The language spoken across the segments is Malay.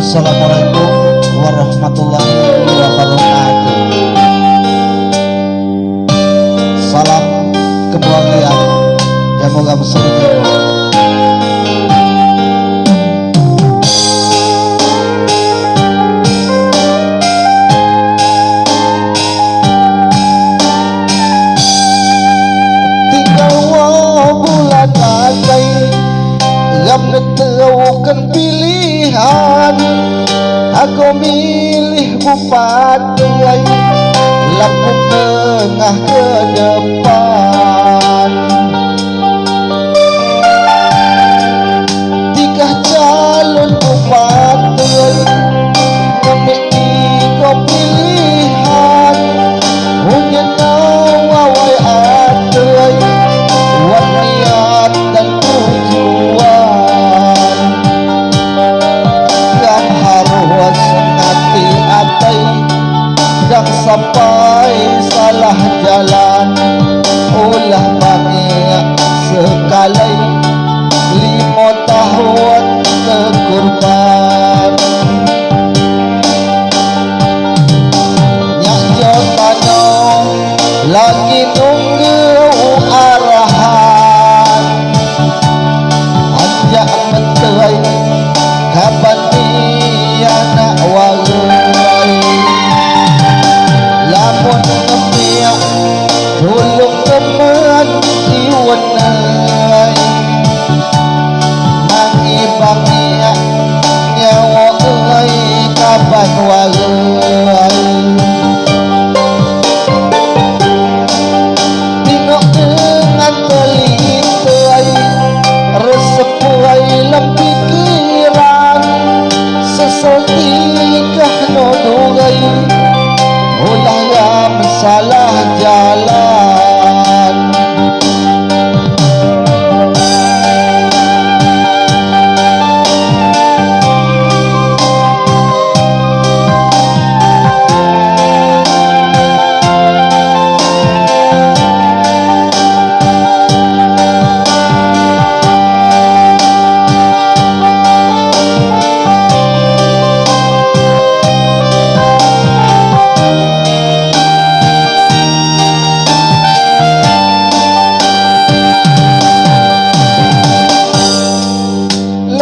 Assalamualaikum warahmatullahi wabarakatuh. Salam kebahagiaan yang moga beserta. Kan pilihan aku milih bupati lampu tengah ke depan. Tiga calon bupati memiliki pilihan punya nawai adai waniat dan tujuan. Dan sampai salah jalan ulah banyak sekali 5 tahun kekurban. Nyak jotano lagi nunggu arahan anjak menterai kapan dia nak warai. Lamun ngepiak tulung teman iwanai mangi bangiak nyawa ulai kapan warai. Tengok dengan telitai resepuai lem pikiran sesetikah nodurai ulah yang salah jalan.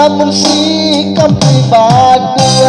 Namun sikap pribadi